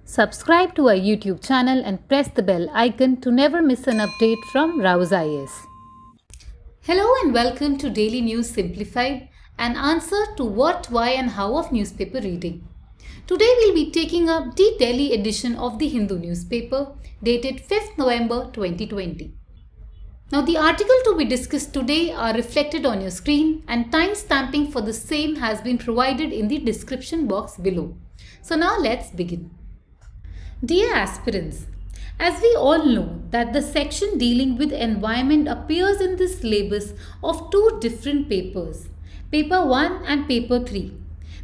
Subscribe to our YouTube channel and press the bell icon to never miss an update from Rouse IAS. Hello and welcome to Daily News Simplified, an answer to what, why and how of newspaper reading. Today we'll be taking up the Delhi edition of the Hindu newspaper dated 5th November 2020. Now the article to be discussed today are reflected on your screen and time stamping for the same has been provided in the description box below. So now let's begin. Dear aspirants, as we all know that the section dealing with environment appears in the syllabus of two different papers, Paper 1 and Paper 3.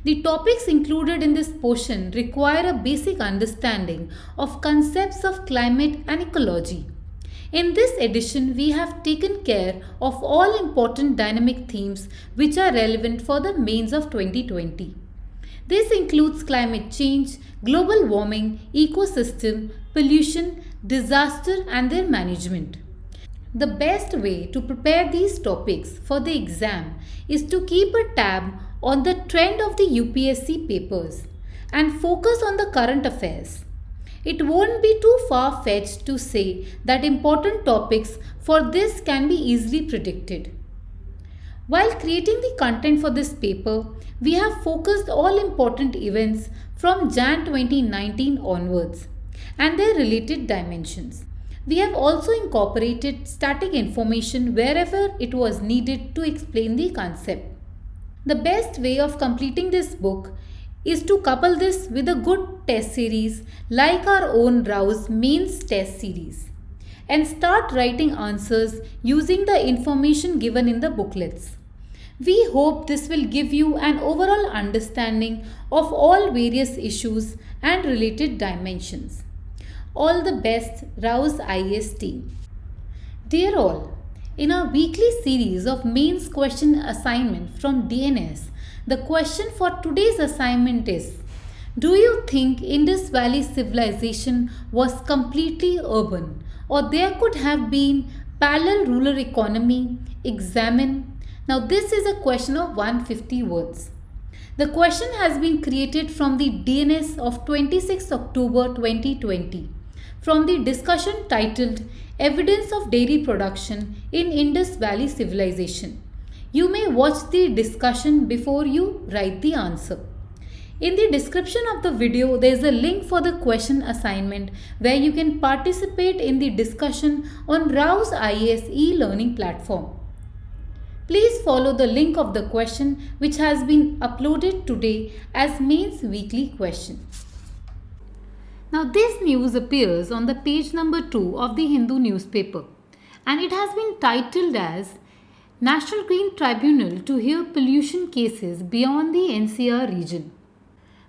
The topics included in this portion require a basic understanding of concepts of climate and ecology. In this edition, we have taken care of all important dynamic themes which are relevant for the mains of 2020. This includes climate change, global warming, ecosystem, pollution, disaster and their management. The best way to prepare these topics for the exam is to keep a tab on the trend of the UPSC papers and focus on the current affairs. It won't be too far-fetched to say that important topics for this can be easily predicted. While creating the content for this paper, we have focused all important events from Jan 2019 onwards and their related dimensions. We have also incorporated static information wherever it was needed to explain the concept. The best way of completing this book is to couple this with a good test series like our own Rouse Mains test series and start writing answers using the information given in the booklets. We hope this will give you an overall understanding of all various issues and related dimensions. All the best, Rouse IAS team. Dear all, in our weekly series of mains question assignment from DNS, the question for today's assignment is, do you think Indus Valley civilization was completely urban or there could have been parallel rural economy? Examine. Now this is a question of 150 words. The question has been created from the DNS of 26 October 2020 from the discussion titled Evidence of Dairy Production in Indus Valley Civilization. You may watch the discussion before you write the answer. In the description of the video, there is a link for the question assignment where you can participate in the discussion on Rouse IAS e-learning platform. Please follow the link of the question which has been uploaded today as mains weekly question. Now this news appears on the page number 2 of the Hindu newspaper and it has been titled as National Green Tribunal to hear pollution cases beyond the NCR region.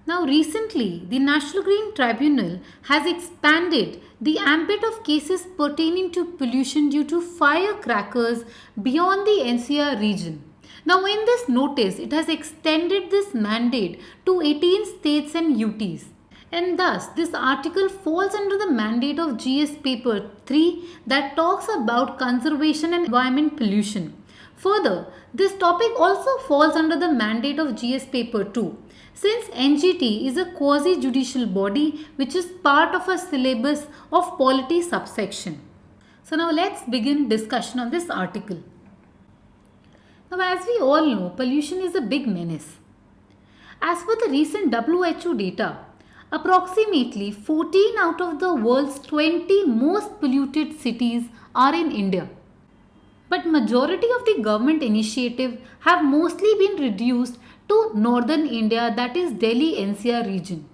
Now recently, the National Green Tribunal has expanded the ambit of cases pertaining to pollution due to firecrackers beyond the NCR region. Now in this notice, it has extended this mandate to 18 states and UTs. And thus, this article falls under the mandate of GS Paper 3 that talks about conservation and environment pollution. Further, this topic also falls under the mandate of GS Paper 2. Since NGT is a quasi-judicial body which is part of a syllabus of polity subsection. So now let's begin discussion of this article. Now as we all know, pollution is a big menace. As per the recent WHO data, approximately 14 out of the world's 20 most polluted cities are in India. But majority of the government initiative have mostly been reduced to northern India, that is Delhi NCR region.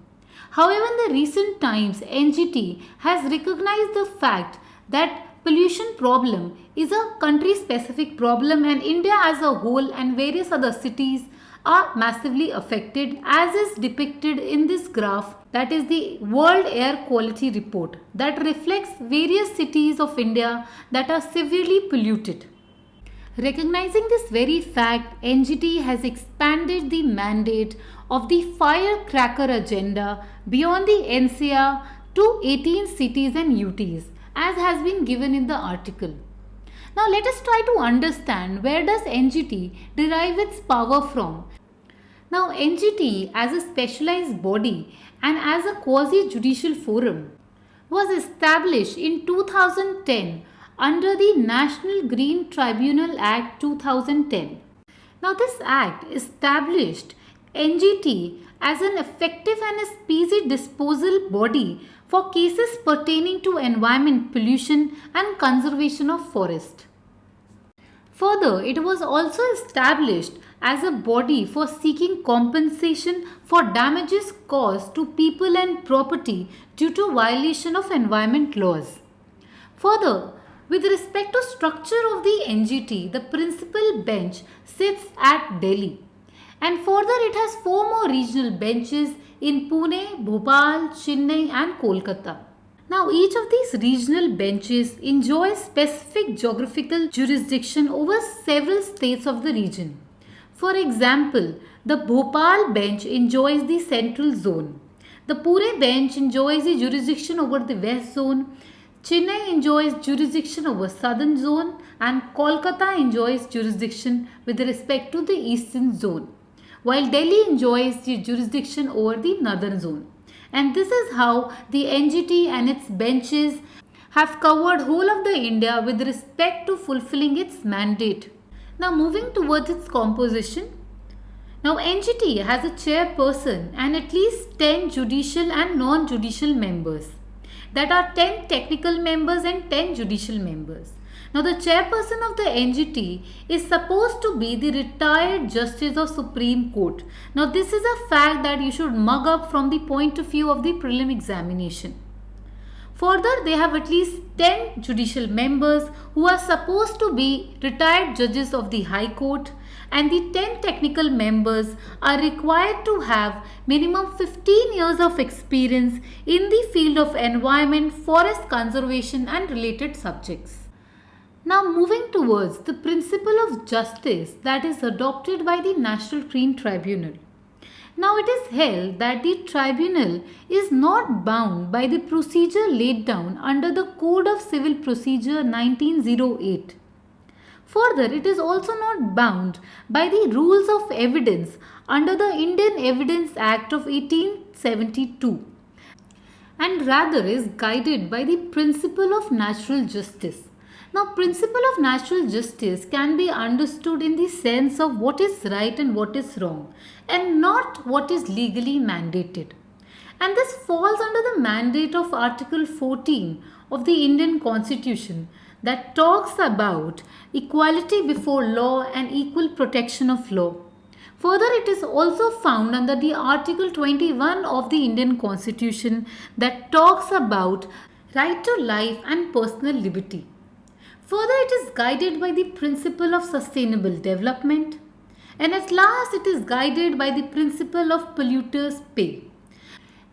However, in the recent times, NGT has recognized the fact that pollution problem is a country specific problem and India as a whole and various other cities are massively affected as is depicted in this graph, that is the World Air Quality Report that reflects various cities of India that are severely polluted. Recognizing this very fact, NGT has expanded the mandate of the firecracker agenda beyond the NCR to 18 cities and UTs as has been given in the article. Now let us try to understand where does NGT derive its power from. Now NGT as a specialized body and as a quasi-judicial forum was established in 2010 under the National Green Tribunal Act 2010. Now this act established NGT as an effective and a speedy disposal body for cases pertaining to environment pollution and conservation of forest. Further, it was also established as a body for seeking compensation for damages caused to people and property due to violation of environment laws. Further, with respect to structure of the NGT, the principal bench sits at Delhi. And further, it has 4 more regional benches in Pune, Bhopal, Chennai and Kolkata. Now, each of these regional benches enjoys specific geographical jurisdiction over several states of the region. For example, the Bhopal bench enjoys the central zone. The Pune bench enjoys the jurisdiction over the west zone. Chennai enjoys jurisdiction over southern zone and Kolkata enjoys jurisdiction with respect to the eastern zone, while Delhi enjoys the jurisdiction over the northern zone. And this is how the NGT and its benches have covered whole of the India with respect to fulfilling its mandate. Now moving towards its composition. Now NGT has a chairperson and at least 10 judicial and non-judicial members. That are 10 technical members and 10 judicial members. Now the chairperson of the NGT is supposed to be the retired Justice of Supreme Court. Now this is a fact that you should mug up from the point of view of the prelim examination. Further, they have at least 10 judicial members who are supposed to be retired judges of the High Court, and the 10 technical members are required to have minimum 15 years of experience in the field of environment, forest conservation and related subjects. Now moving towards the principle of justice that is adopted by the National Green Tribunal. Now it is held that the tribunal is not bound by the procedure laid down under the Code of Civil Procedure 1908. Further, it is also not bound by the rules of evidence under the Indian Evidence Act of 1872 and rather is guided by the principle of natural justice. Now, principle of natural justice can be understood in the sense of what is right and what is wrong and not what is legally mandated. And this falls under the mandate of Article 14 of the Indian Constitution that talks about equality before law and equal protection of law. Further, it is also found under the Article 21 of the Indian Constitution that talks about right to life and personal liberty. Further, it is guided by the principle of sustainable development, and at last it is guided by the principle of polluters pay.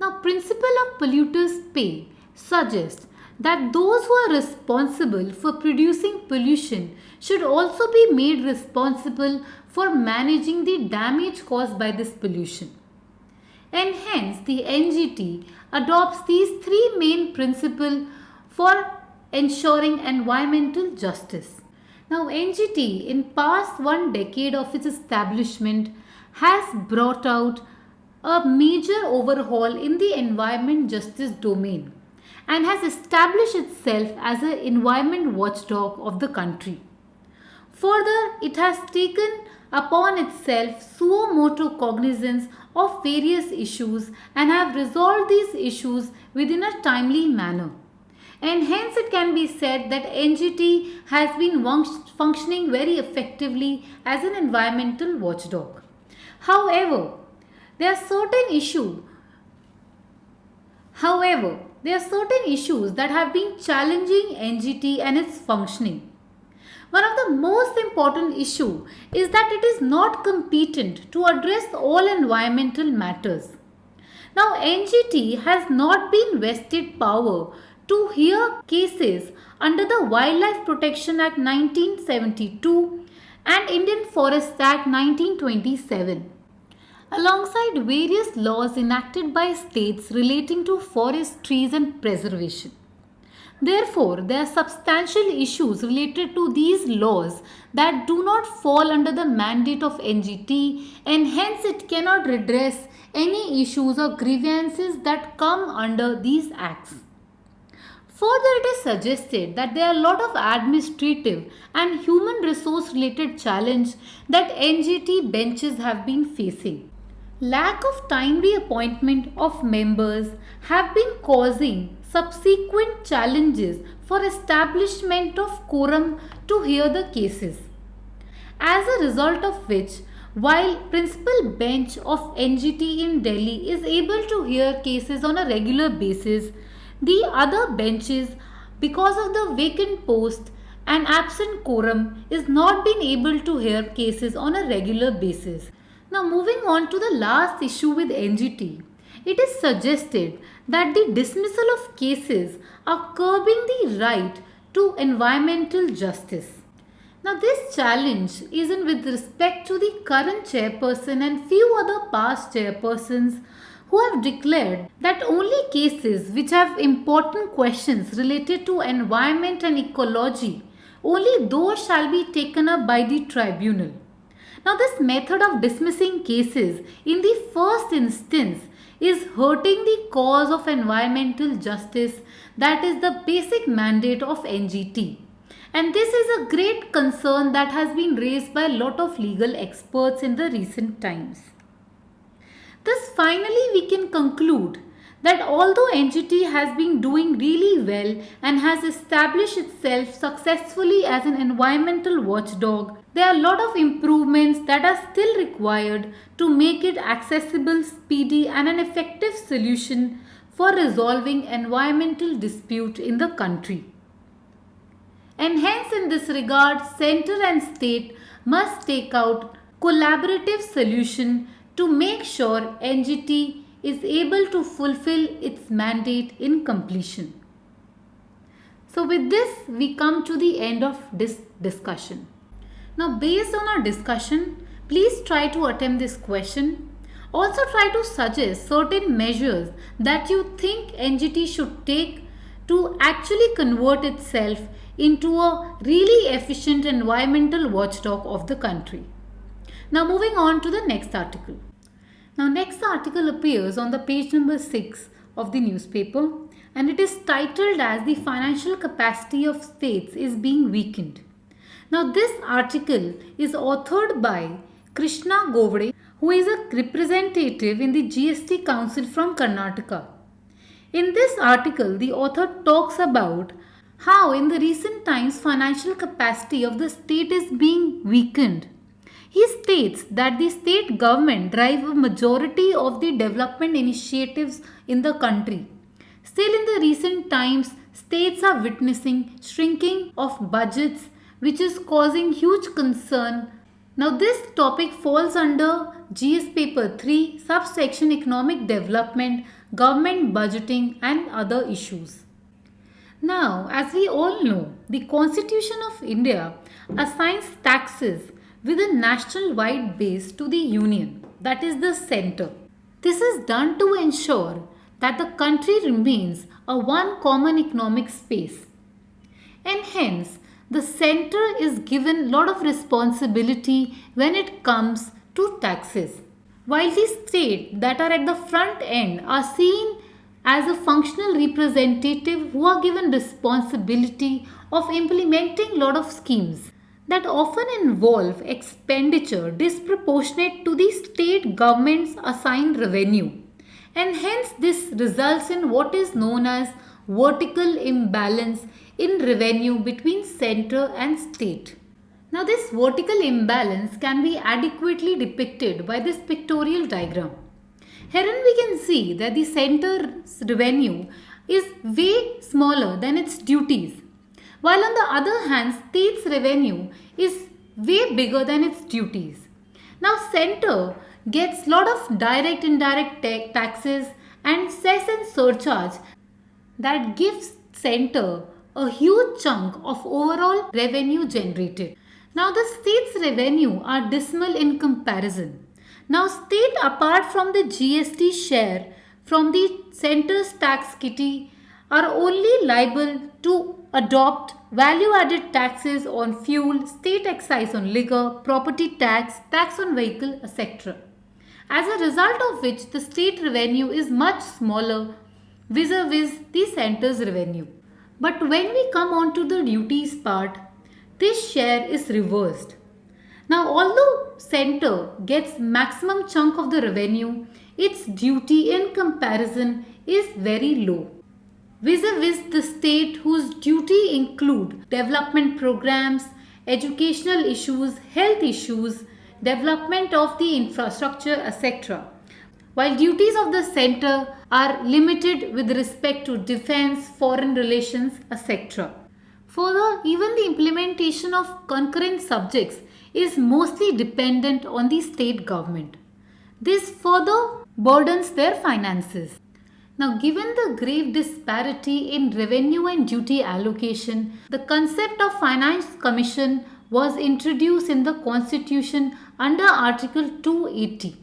Now, principle of polluters pay suggests that those who are responsible for producing pollution should also be made responsible for managing the damage caused by this pollution. And hence, the NGT adopts these 3 main principles for ensuring environmental justice. Now, NGT in past 1 decade of its establishment has brought out a major overhaul in the environment justice domain and has established itself as an environment watchdog of the country. Further, it has taken upon itself suo motu cognizance of various issues and have resolved these issues within a timely manner. And hence it can be said that NGT has been functioning very effectively as an environmental watchdog. However, there are certain issues that have been challenging NGT and its functioning. One of the most important issues is that it is not competent to address all environmental matters. Now, NGT has not been vested power to hear cases under the Wildlife Protection Act 1972 and Indian Forest Act 1927, alongside various laws enacted by states relating to forest, trees and preservation. Therefore, there are substantial issues related to these laws that do not fall under the mandate of NGT, and hence it cannot redress any issues or grievances that come under these acts. Further, it is suggested that there are a lot of administrative and human resource related challenges that NGT benches have been facing. Lack of timely appointment of members have been causing subsequent challenges for establishment of quorum to hear the cases. As a result of which, while principal bench of NGT in Delhi is able to hear cases on a regular basis, the other benches, because of the vacant post and absent quorum, is not being able to hear cases on a regular basis. Now, moving on to the last issue with NGT, it is suggested that the dismissal of cases are curbing the right to environmental justice. Now, this challenge is in with respect to the current chairperson and few other past chairpersons who have declared that only cases which have important questions related to environment and ecology, only those shall be taken up by the tribunal. Now, this method of dismissing cases in the first instance is hurting the cause of environmental justice, that is the basic mandate of NGT. And this is a great concern that has been raised by a lot of legal experts in the recent times. Thus, finally, we can conclude that although NGT has been doing really well and has established itself successfully as an environmental watchdog, there are a lot of improvements that are still required to make it accessible, speedy, and an effective solution for resolving environmental dispute in the country. And hence, in this regard, center and state must take out collaborative solution to make sure NGT is able to fulfill its mandate in completion. So with this, we come to the end of this discussion. Now, based on our discussion, please try to attempt this question. Also try to suggest certain measures that you think NGT should take to actually convert itself into a really efficient environmental watchdog of the country. Now, moving on to the next article. Now, next article appears on the page number 6 of the newspaper, and it is titled as "The Financial Capacity of States is Being Weakened." Now, this article is authored by Krishna Govde, who is a representative in the GST Council from Karnataka. In this article, the author talks about how in the recent times financial capacity of the state is being weakened. He states that the state government drive a majority of the development initiatives in the country. Still, in the recent times, states are witnessing shrinking of budgets, which is causing huge concern. Now, this topic falls under GS paper 3, subsection economic development, government budgeting and other issues. Now, as we all know, the Constitution of India assigns taxes with a national-wide base to the Union, that is the centre. This is done to ensure that the country remains a one common economic space. And hence, the centre is given a lot of responsibility when it comes to taxes. While the states that are at the front end are seen as a functional representative who are given responsibility of implementing a lot of schemes that often involve expenditure disproportionate to the state government's assigned revenue, and hence this results in what is known as vertical imbalance in revenue between centre and state. Now, this vertical imbalance can be adequately depicted by this pictorial diagram. Herein we can see that the centre's revenue is way smaller than its duties, while on the other hand, state's revenue is way bigger than its duties. Now, centre gets lot of direct indirect taxes and cess and surcharge that gives centre a huge chunk of overall revenue generated. Now, the state's revenue are dismal in comparison. Now, state apart from the GST share from the centre's tax kitty are only liable to adopt value added taxes on fuel, state excise on liquor, property tax, tax on vehicle, etc. As a result of which, the state revenue is much smaller vis-a-vis the centre's revenue. But when we come on to the duties part, this share is reversed. Now, although center gets maximum chunk of the revenue, its duty in comparison is very low. Vis-a-vis the state whose duty include development programs, educational issues, health issues, development of the infrastructure, etc. While duties of the center are limited with respect to defense, foreign relations, etc. Further, even the implementation of concurrent subjects is mostly dependent on the state government. This further burdens their finances. Now, given the grave disparity in revenue and duty allocation, the concept of Finance Commission was introduced in the Constitution under Article 280.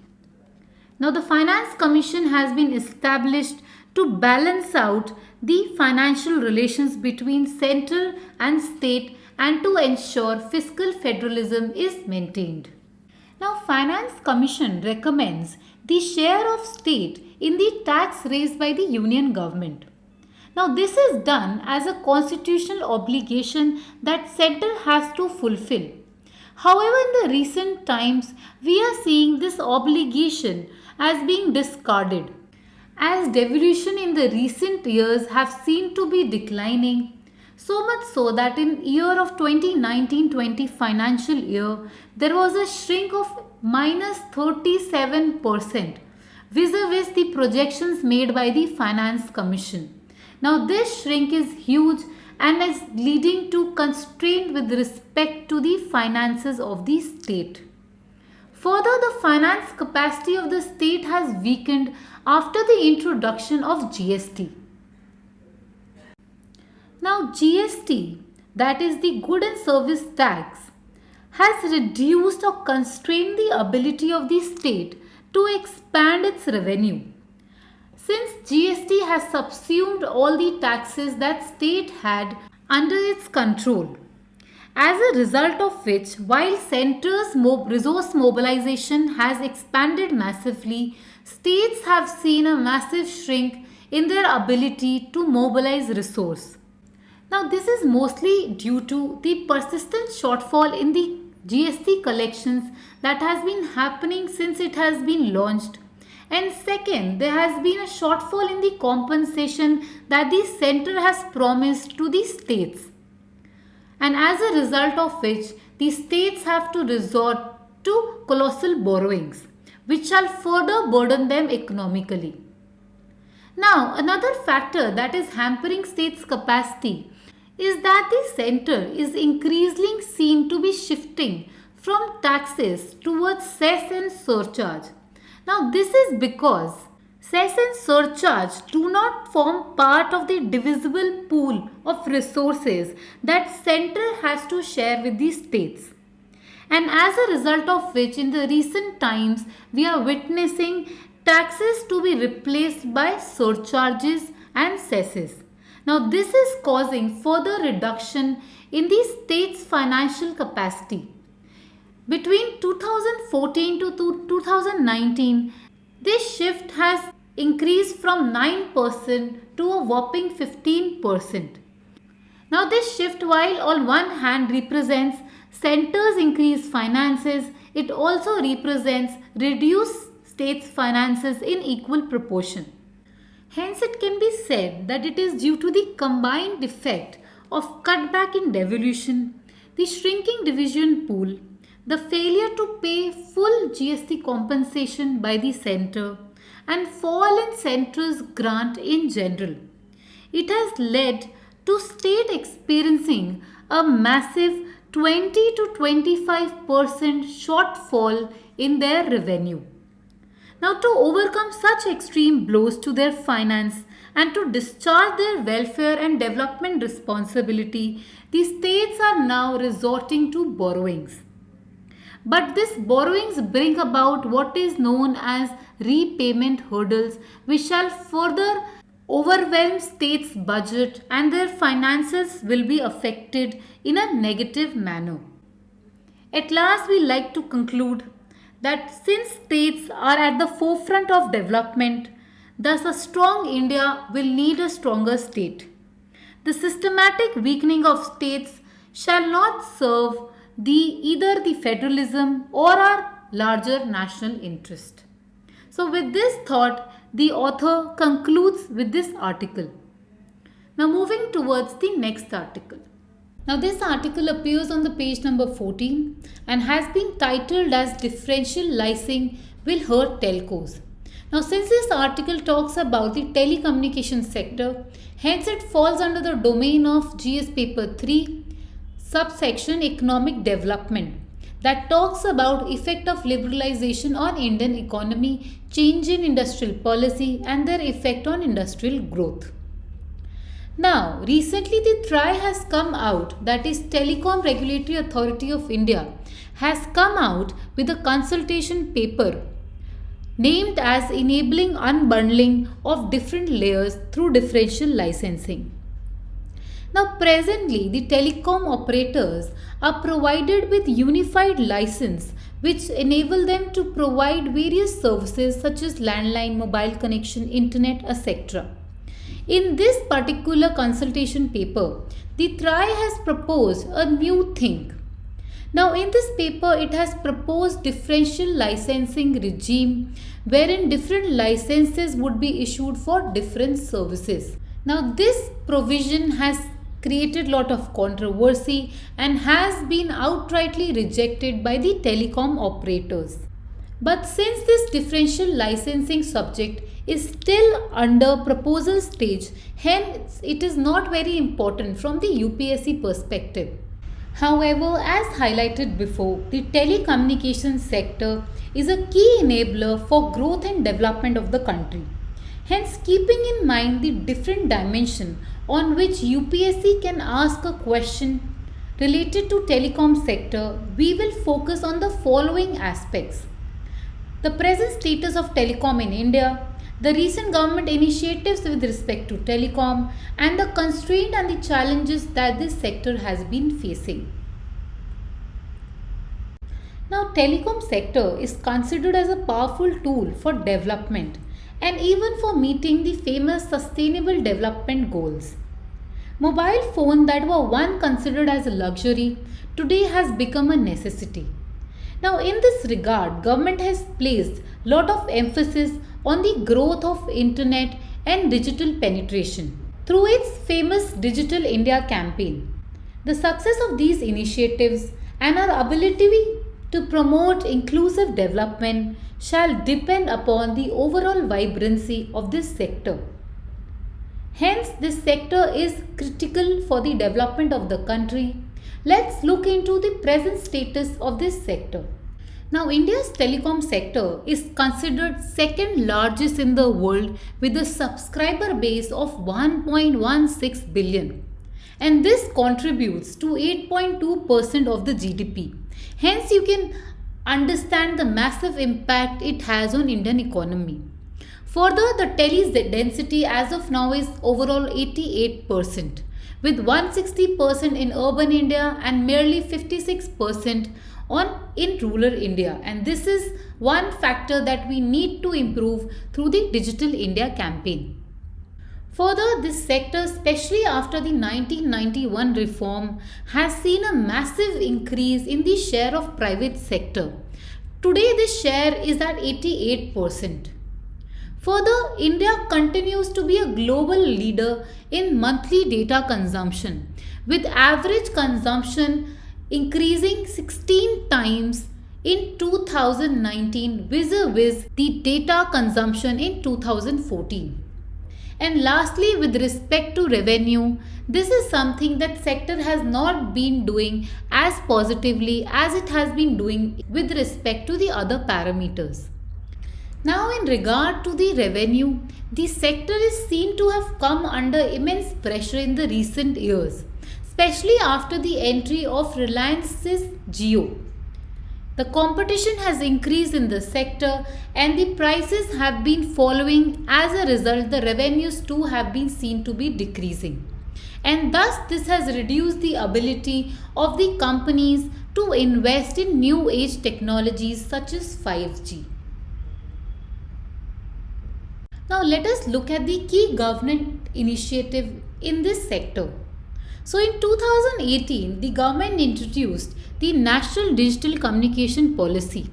Now, the Finance Commission has been established to balance out the financial relations between central and state and to ensure fiscal federalism is maintained. Now, Finance Commission recommends the share of state in the tax raised by the union government. Now, this is done as a constitutional obligation that center has to fulfill. However, in the recent times, we are seeing this obligation as being discarded. As devolution in the recent years have seemed to be declining, so much so that in year of 2019-20 financial year, there was a shrink of minus 37% vis-a-vis the projections made by the Finance Commission. Now, this shrink is huge and is leading to constraint with respect to the finances of the state. Further, the finance capacity of the state has weakened after the introduction of GST. Now, GST, that is the Good and Service Tax, has reduced or constrained the ability of the state to expand its revenue. Since GST has subsumed all the taxes that state had under its control, as a result of which, while centers' resource mobilization has expanded massively, states have seen a massive shrink in their ability to mobilize resource. Now, this is mostly due to the persistent shortfall in the GST collections that has been happening since it has been launched. And second, there has been a shortfall in the compensation that the center has promised to the states. And as a result of which, the states have to resort to colossal borrowings, which shall further burden them economically. Now, another factor that is hampering states' capacity is that the center is increasingly seen to be shifting from taxes towards cess and surcharge. Now, this is because cess and surcharge do not form part of the divisible pool of resources that center has to share with the states. And as a result of which, in the recent times, we are witnessing taxes to be replaced by surcharges and cesses. Now, this is causing further reduction in the state's financial capacity. Between 2014 to 2019, this shift has increased from 9% to a whopping 15%. Now, this shift, while on one hand represents centers' increased finances, it also represents reduced states' finances in equal proportion. Hence, it can be said that it is due to the combined effect of cutback in devolution, the shrinking division pool, the failure to pay full GST compensation by the center, and fall in center's grant in general. It has led to state experiencing a massive 20 to 25% shortfall in their revenue. Now, to overcome such extreme blows to their finance and to discharge their welfare and development responsibility, the states are now resorting to borrowings. But these borrowings bring about what is known as repayment hurdles, which shall further overwhelm states' budget and their finances will be affected in a negative manner. At last, we like to conclude that since states are at the forefront of development, thus a strong India will need a stronger state. The systematic weakening of states shall not serve either the federalism or our larger national interest. So, with this thought, the author concludes with this article. Now, moving towards the next article. Now, this article appears on the page number 14 and has been titled as Differential Licensing Will Hurt Telcos. Now, since this article talks about the telecommunication sector, hence it falls under the domain of GS Paper 3, subsection Economic Development, that talks about effect of liberalization on Indian economy, change in industrial policy and their effect on industrial growth. Now, recently the TRAI has come out, that is Telecom Regulatory Authority of India, has come out with a consultation paper named as Enabling Unbundling of Different Layers Through Differential Licensing. Now, presently, the telecom operators are provided with unified license which enable them to provide various services such as landline, mobile connection, internet, etc. In this particular consultation paper, the TRAI has proposed a new thing. Now, in this paper, it has proposed differential licensing regime wherein different licenses would be issued for different services. Now, this provision has created lot of controversy and has been outrightly rejected by the telecom operators. But since this differential licensing subject is still under proposal stage, hence it is not very important from the UPSC perspective. However, as highlighted before, the telecommunications sector is a key enabler for growth and development of the country. Hence, keeping in mind the different dimension on which UPSC can ask a question related to telecom sector, we will focus on the following aspects: the present status of telecom in India, the recent government initiatives with respect to telecom, and the constraint and the challenges that this sector has been facing. Now, telecom sector is considered as a powerful tool for development and even for meeting the famous sustainable development goals. Mobile phone that were once considered as a luxury today has become a necessity. Now, in this regard, government has placed lot of emphasis on the growth of internet and digital penetration through its famous Digital India campaign. The success of these initiatives and our ability to promote inclusive development shall depend upon the overall vibrancy of this sector. Hence, this sector is critical for the development of the country. Let's look into the present status of this sector. Now, India's telecom sector is considered second largest in the world with a subscriber base of 1.16 billion. And this contributes to 8.2% of the GDP. Hence, you can understand the massive impact it has on Indian economy. Further, the tele density as of now is overall 88%, with 160% in urban India and merely 56% in rural India. And this is one factor that we need to improve through the Digital India campaign. Further, this sector, especially after the 1991 reform, has seen a massive increase in the share of private sector. Today, this share is at 88%. Further, India continues to be a global leader in monthly data consumption, with average consumption increasing 16 times in 2019 vis-a-vis the data consumption in 2014. And lastly, with respect to revenue, this is something that sector has not been doing as positively as it has been doing with respect to the other parameters. Now, in regard to the revenue, the sector is seen to have come under immense pressure in the recent years, especially after the entry of Reliance's Jio. The competition has increased in the sector and the prices have been following. As a result, the revenues too have been seen to be decreasing. And thus, this has reduced the ability of the companies to invest in new age technologies such as 5G. Now, let us look at the key government initiative in this sector. So, in 2018, the government introduced the National Digital Communication Policy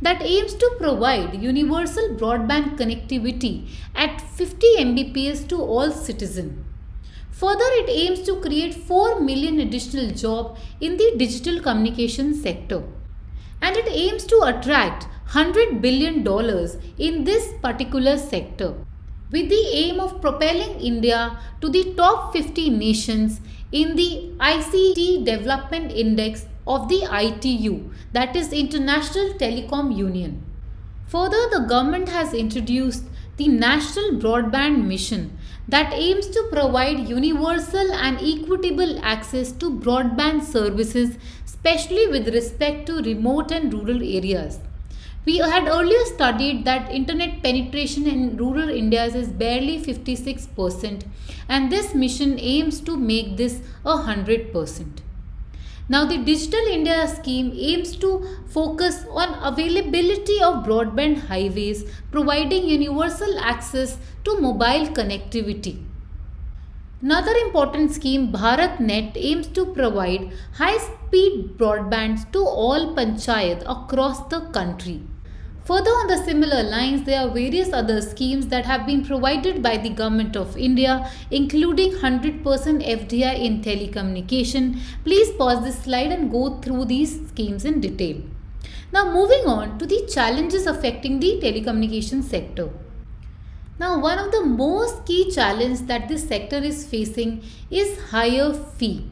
that aims to provide universal broadband connectivity at 50 Mbps to all citizens. Further, it aims to create 4 million additional jobs in the digital communication sector. And it aims to attract $100 billion in this particular sector, with the aim of propelling India to the top 50 nations in the ICT Development Index of the ITU, that is International Telecom Union. Further, the government has introduced the National Broadband Mission that aims to provide universal and equitable access to broadband services, especially with respect to remote and rural areas. We had earlier studied that internet penetration in rural India is barely 56%, and this mission aims to make this 100%. Now, the Digital India scheme aims to focus on availability of broadband highways, providing universal access to mobile connectivity. Another important scheme, BharatNet, aims to provide high-speed broadbands to all panchayat across the country. Further, on the similar lines, there are various other schemes that have been provided by the Government of India, including 100% FDI in telecommunication. Please pause this slide and go through these schemes in detail. Now, moving on to the challenges affecting the telecommunication sector. Now, one of the most key challenges that this sector is facing is higher fee,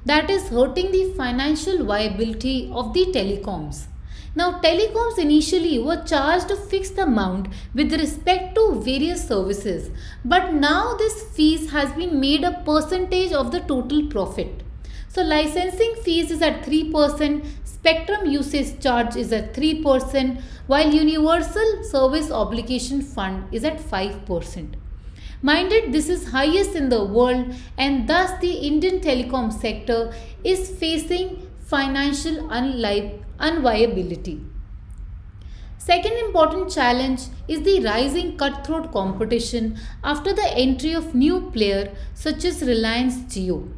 that is hurting the financial viability of the telecoms. Now, telecoms initially were charged a fixed amount with respect to various services, but now this fees has been made a percentage of the total profit. So, licensing fees is at 3%, spectrum usage charge is at 3%, while universal service obligation fund is at 5%. Minded, this is highest in the world, and thus the Indian telecom sector is facing financial unviability. Second important challenge is the rising cutthroat competition after the entry of new players such as Reliance Jio.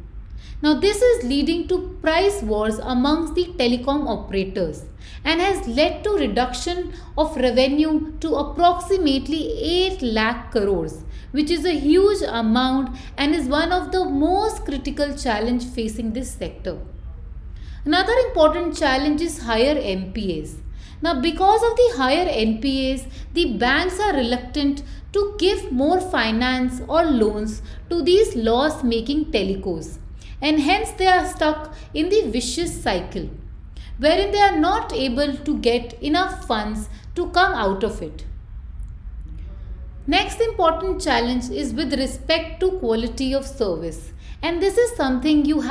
Now, this is leading to price wars amongst the telecom operators and has led to reduction of revenue to approximately 8 lakh crores, which is a huge amount and is one of the most critical challenge facing this sector. Another important challenge is higher NPAs. Now, because of the higher NPAs, the banks are reluctant to give more finance or loans to these loss-making telecos, and hence they are stuck in the vicious cycle, wherein they are not able to get enough funds to come out of it. Next important challenge is with respect to quality of service, and this is something you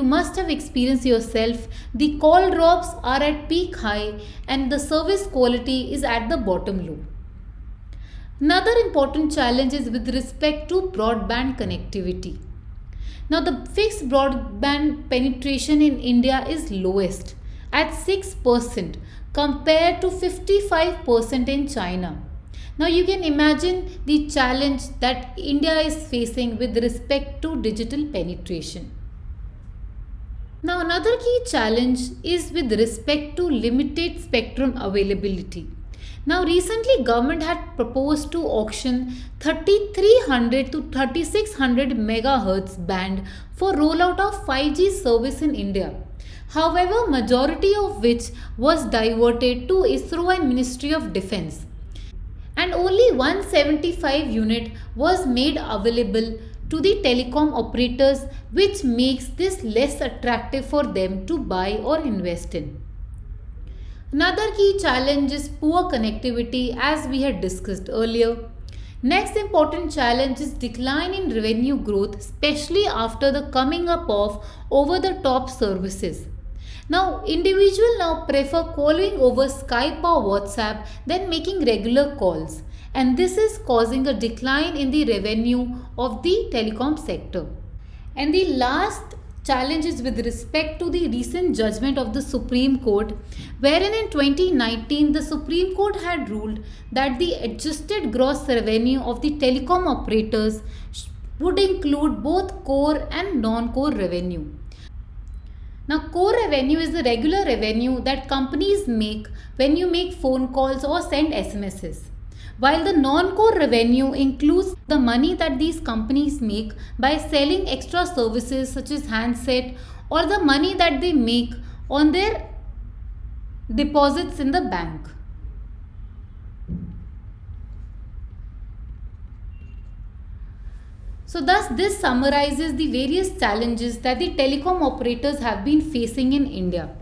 must have experienced yourself. The call drops are at peak high and the service quality is at the bottom low. Another important challenge is with respect to broadband connectivity. Now, the fixed broadband penetration in India is lowest at 6% compared to 55% in China. Now, you can imagine the challenge that India is facing with respect to digital penetration. Now, another key challenge is with respect to limited spectrum availability. Now, recently government had proposed to auction 3300 to 3600 megahertz band for rollout of 5G service in India. However, majority of which was diverted to ISRO and Ministry of Defence, and only 175 unit was made available to the telecom operators, which makes this less attractive for them to buy or invest in. Another key challenge is poor connectivity, as we had discussed earlier. Next important challenge is decline in revenue growth, especially after the coming up of over-the-top services. Now, individuals now prefer calling over Skype or WhatsApp than making regular calls, and this is causing a decline in the revenue of the telecom sector. And the last challenge is with respect to the recent judgment of the Supreme Court, wherein in 2019 the Supreme Court had ruled that the adjusted gross revenue of the telecom operators would include both core and non-core revenue. Now, core revenue is the regular revenue that companies make when you make phone calls or send SMSs. While the non-core revenue includes the money that these companies make by selling extra services such as handset, or the money that they make on their deposits in the bank. So thus this summarizes the various challenges that the telecom operators have been facing in India.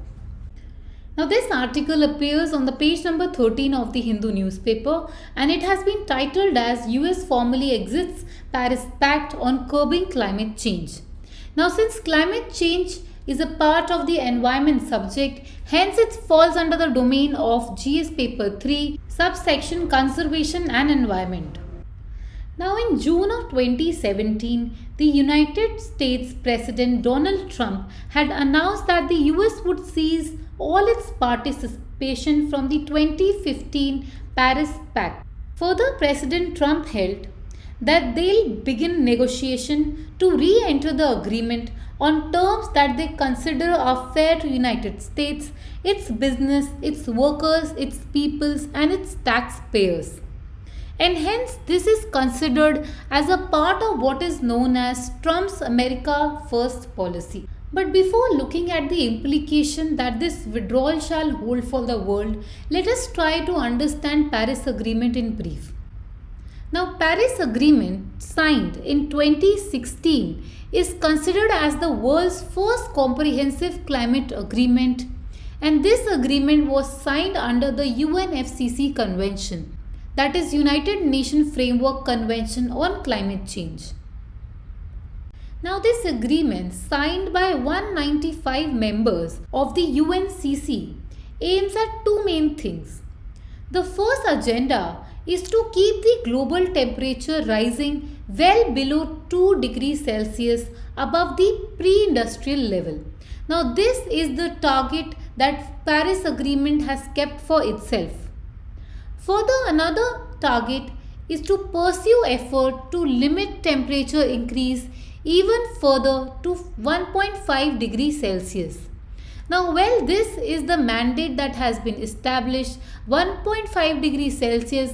Now this article appears on the page number 13 of the Hindu newspaper, and it has been titled as US formally exits Paris Pact on curbing climate change. Now since climate change is a part of the environment subject, hence it falls under the domain of GS paper 3 subsection conservation and environment. Now in June of 2017, the United States President Donald Trump had announced that the US would cease all its participation from the 2015 Paris Pact. Further, President Trump held that they'll begin negotiation to re-enter the agreement on terms that they consider are fair to United States, its business, its workers, its peoples, and its taxpayers. And hence this is considered as a part of what is known as Trump's America First policy. But before looking at the implication that this withdrawal shall hold for the world, let us try to understand Paris Agreement in brief. Now, Paris Agreement signed in 2016 is considered as the world's first comprehensive climate agreement, and this agreement was signed under the UNFCCC Convention, that is United Nations Framework Convention on Climate Change. Now this agreement, signed by 195 members of the UNCC, aims at two main things. The first agenda is to keep the global temperature rising well below 2 degrees Celsius above the pre-industrial level. Now this is the target that Paris Agreement has kept for itself. Further, another target is to pursue effort to limit temperature increase even further to 1.5 degrees Celsius. Now, well, this is the mandate that has been established. 1.5 degrees Celsius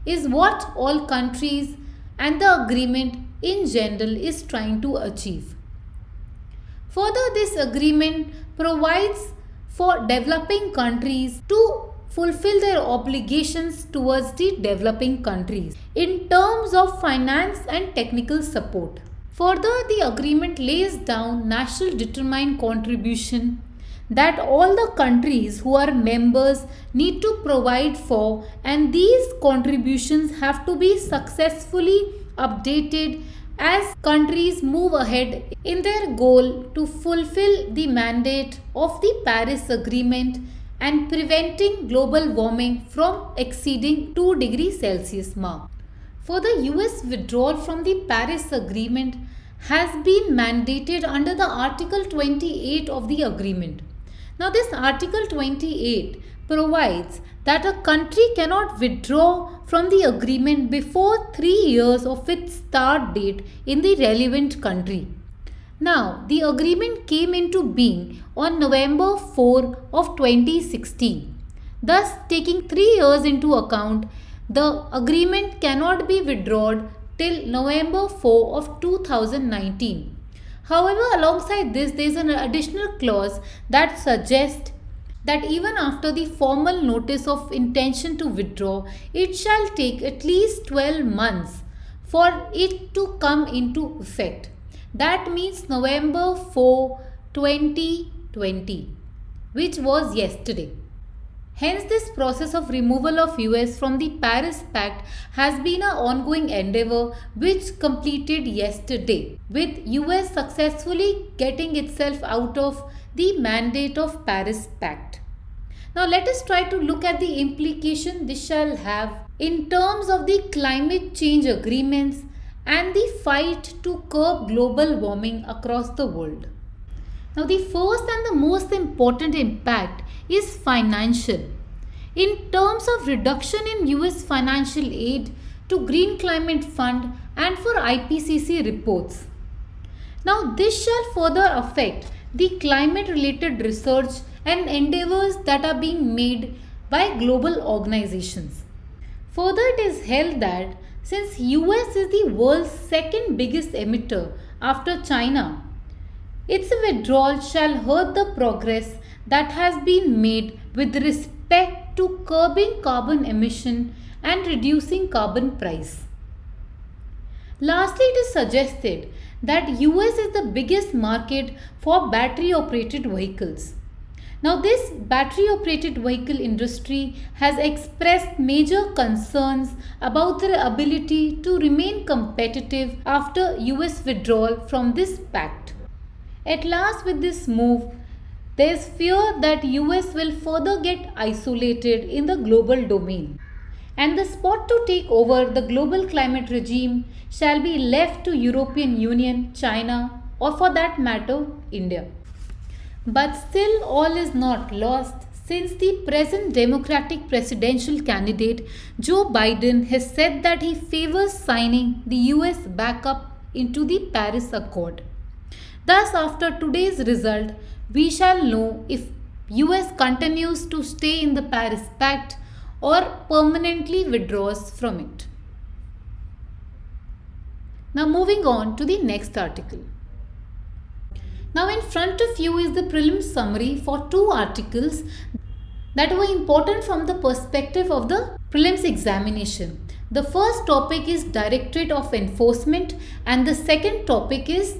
is what all countries and the agreement in general is trying to achieve. Further, this agreement provides for developing countries to fulfill their obligations towards the developing countries in terms of finance and technical support. Further, the agreement lays down national determined contribution that all the countries who are members need to provide for, and these contributions have to be successfully updated as countries move ahead in their goal to fulfill the mandate of the Paris Agreement and preventing global warming from exceeding 2 degrees Celsius mark. For the US withdrawal from the Paris Agreement has been mandated under the Article 28 of the agreement. Now this Article 28 provides that a country cannot withdraw from the agreement before 3 years of its start date in the relevant country. Now the agreement came into being on November 4 of 2016. Thus, taking 3 years into account, the agreement cannot be withdrawn till November 4 of 2019. However, alongside this, there is an additional clause that suggests that even after the formal notice of intention to withdraw, it shall take at least 12 months for it to come into effect. That means November 4, 2020, which was yesterday. Hence, this process of removal of US from the Paris Pact has been an ongoing endeavor which completed yesterday, with US successfully getting itself out of the mandate of Paris Pact. Now let us try to look at the implication this shall have in terms of the climate change agreements and the fight to curb global warming across the world. Now, the first and the most important impact is financial. In terms of reduction in US financial aid to Green Climate Fund and for IPCC reports. Now, this shall further affect the climate related research and endeavors that are being made by global organizations. Further, it is held that since US is the world's second biggest emitter after China, its withdrawal shall hurt the progress that has been made with respect to curbing carbon emission and reducing carbon price. Lastly, it is suggested that US is the biggest market for battery operated vehicles. Now, this battery operated vehicle industry has expressed major concerns about their ability to remain competitive after US withdrawal from this pact. At last, with this move, there is fear that US will further get isolated in the global domain, and the spot to take over the global climate regime shall be left to European Union, China, or for that matter, India. But still all is not lost, since the present Democratic presidential candidate Joe Biden has said that he favors signing the US back up into the Paris Accord. Thus, after today's result, we shall know if US continues to stay in the Paris Pact or permanently withdraws from it. Now moving on to the next article. Now in front of you is the prelim summary for two articles that were important from the perspective of the prelims examination. The first topic is Directorate of Enforcement and the second topic is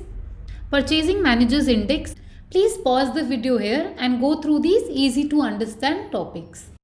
Purchasing Managers Index. Please pause the video here and go through these easy to understand topics.